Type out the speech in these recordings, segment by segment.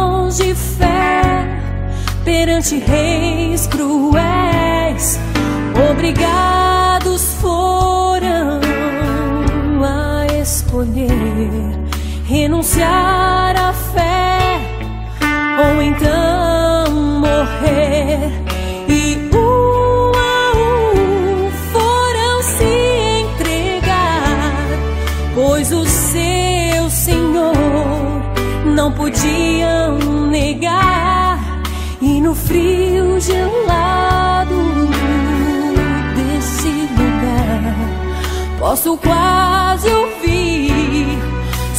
irmãos de fé perante reis cruéis, obrigados foram a escolher renunciar à fé ou então morrer. E um a um foram se entregar, pois o seu Senhor não podiam negar. E no frio gelado desse lugar posso quase ouvir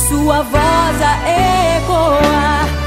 sua voz a ecoar.